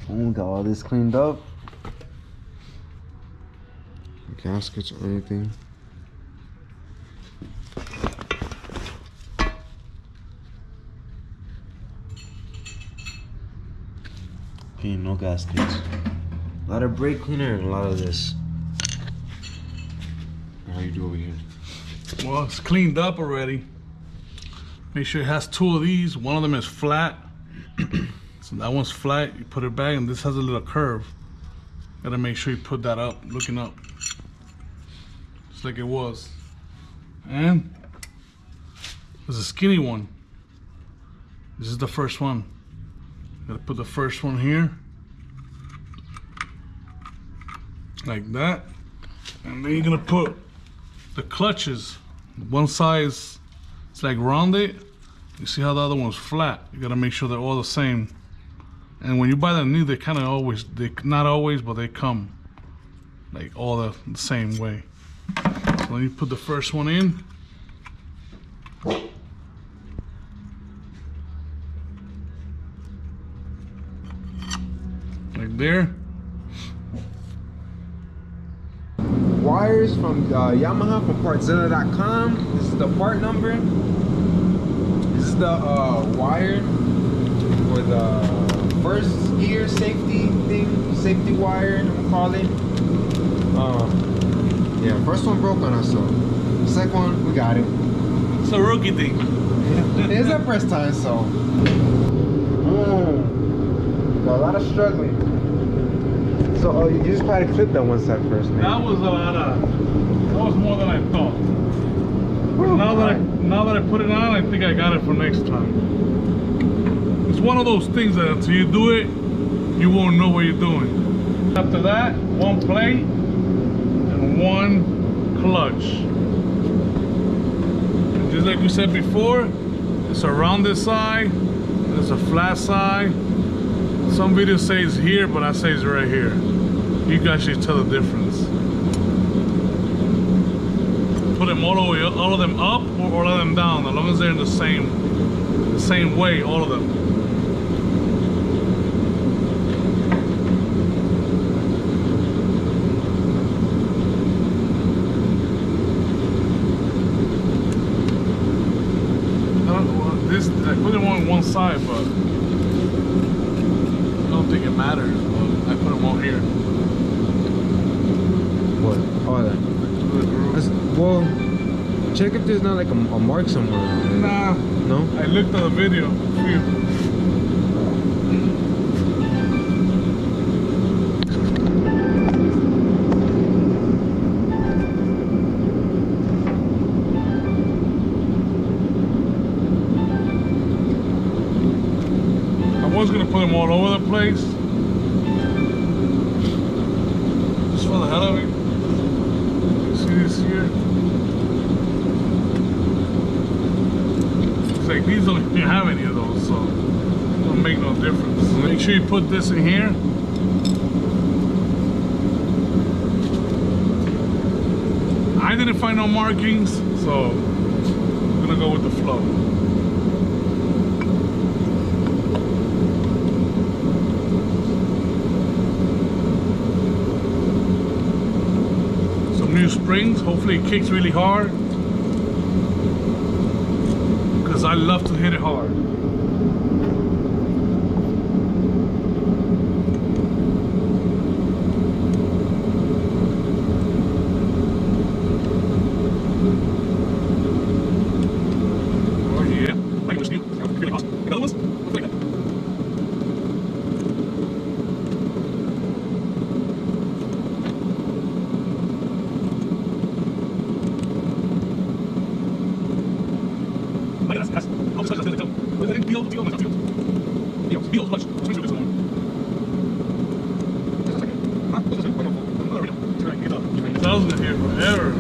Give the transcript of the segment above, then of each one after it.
Boom, got all this cleaned up. Gaskets or anything. Okay, no gaskets. A lot of brake cleaner and a lot of this. How you do over here? Well, it's cleaned up already. Make sure it has two of these. One of them is flat. So that one's flat. You put it back, and this has a little curve. Gotta make sure you put that up, looking up. Just like it was. And there's a skinny one. This is the first one. Gotta put the first one here. Like that. And then you're gonna put the clutches. One side is like rounded. You see how the other one's flat. You gotta make sure they're all the same. And when you buy them new, they kind of always, not always, but they come like all the same way. So then you put the first one in. Like there. Wires from Yamaha from partzilla.com. This is the part number. This is the wire for the first gear safety thing, safety wire, I'm gonna call it. Yeah, first one broke on us, so second one we got it. It's a rookie thing. It's our first time, so. Got a lot of struggling. So you just probably clipped that one side first, man. That was a lot of. That was more than I thought. But now that I put it on, I think I got it for next time. It's one of those things that until you do it, you won't know what you're doing. After that, one plate and one clutch. And just like we said before, it's a rounded side, there's a flat side. Some videos say it's here, but I say it's right here. You can actually tell the difference. Put them all of them up or all of them down, as long as they're in the same way, all of them. I put them on one side, but I don't think it matters. I put them all here. What? Oh, that. Well, check if there's not like a mark somewhere. Nah. No? I looked at the video. I was gonna put them all over the place, just for the hell of it. You see this here? It's like these don't even have any of those, so it don't make no difference. Make sure you put this in here. I didn't find no markings, so I'm gonna go with the flow. New springs, hopefully it kicks really hard, because I love to hit it hard. Oh yeah, like what's new? Really awesome. Another ones? Like that. Thousand here forever.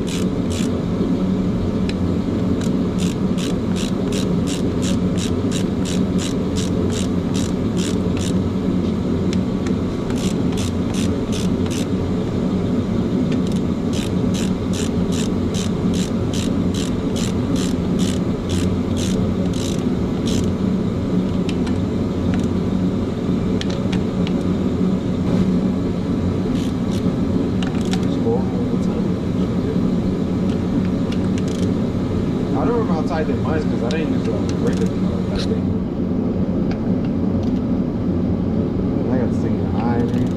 did mine because I didn't use a breaker that day. I got this thing in the eye, man.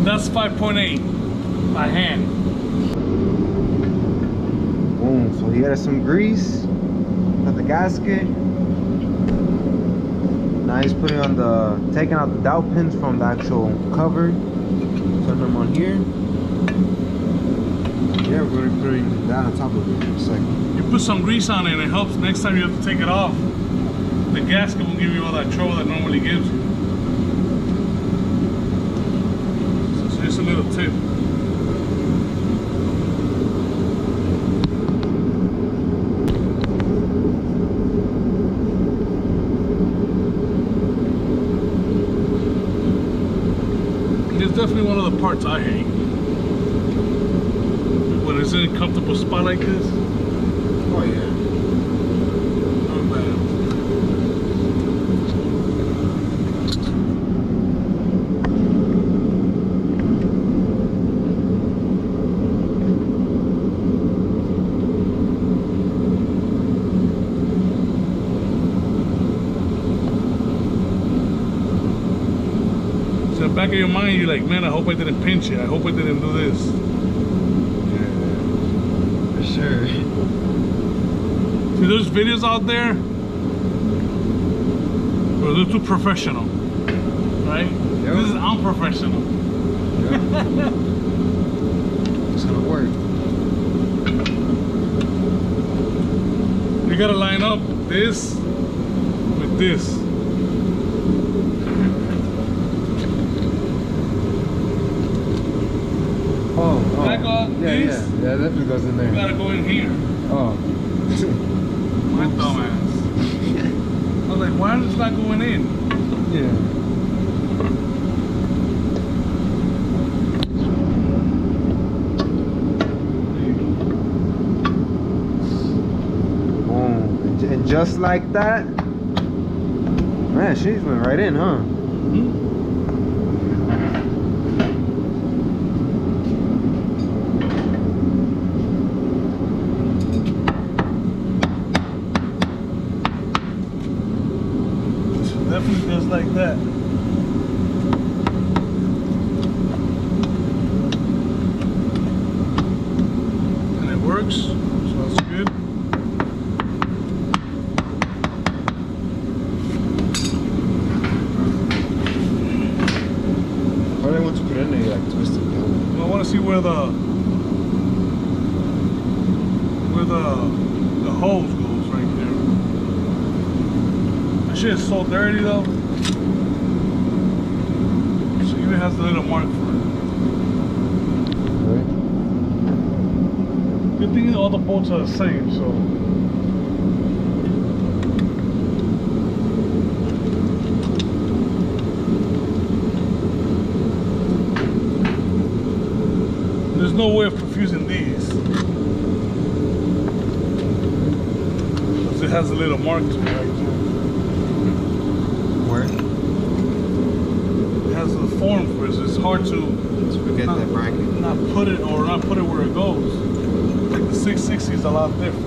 That's 5.8 by hand. Boom. So he added some grease at the gasket. Now he's putting on taking out the dowel pins from the actual cover. Putting them on here. Yeah, we're going to put that on top of it in a second. You put some grease on it and it helps next time you have to take it off. The gasket won't give you all that trouble that normally gives you. So just a little tip. It's definitely one of the parts I hate. When it's in a comfortable spot like this. Oh yeah. Not bad. So in the back of your mind, you're like, man, I hope I didn't pinch it. I hope I didn't do this. Yeah, for sure. See, there's videos out there where they're too professional, right? Yep. This is unprofessional. Yeah. It's gonna work. You gotta line up this with this. Oh, That go, yeah, this, yeah, that definitely goes in you there. gotta go in here. Oh. My dumbass. I was like, why is this not going in? Yeah. Boom. And just like that, man, she's went right in, huh? Definitely just like that. And it works, so that's good. Probably once you put it in there, you like twist it down. I want to see where the hose goes right there. That shit is so dirty though. So it even has a little mark for it. Right? Good thing all the bolts are the same, so. There's no way of confusing these. Because it has a little mark to it right there. Where? It has the form for it, so it's hard to Forget that bracket. not put it where it goes. Like the 660 is a lot different.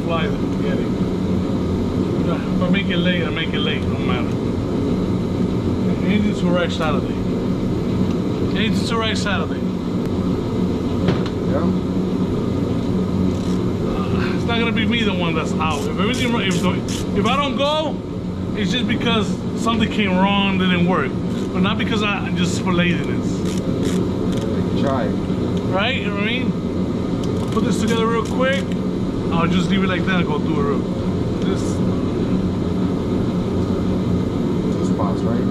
Fly the spaghetti. If I make it late, I make it late, no matter. Anything to right Saturday. Anything to right Saturday. Yeah. It's not gonna be me the one that's out. If everything right, if I don't go, it's just because something came wrong, didn't work. But not because just for laziness. Try it. Right? You know what I mean? I'll put this together real quick. I'll just leave it like that and go do it real. Just Two spots, right?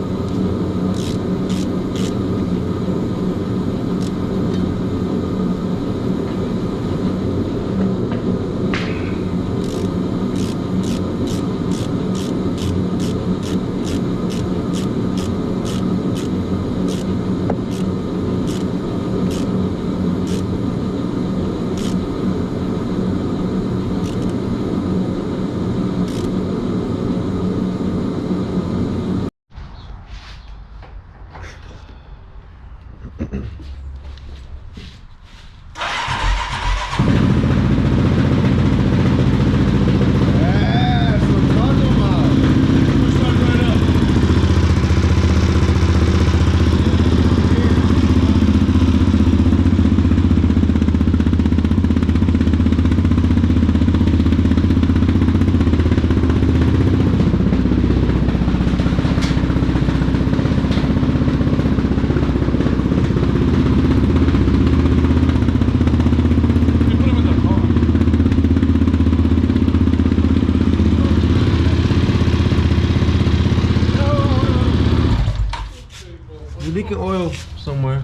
You're leaking oil somewhere.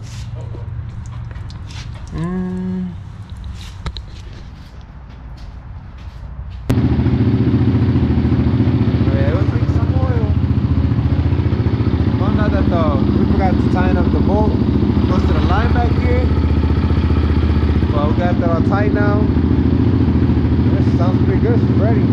Yeah, it was leaking some oil. Found out that we forgot to tighten up the bolt close to the line back here. But we got that all tight now. This sounds pretty good. It's ready.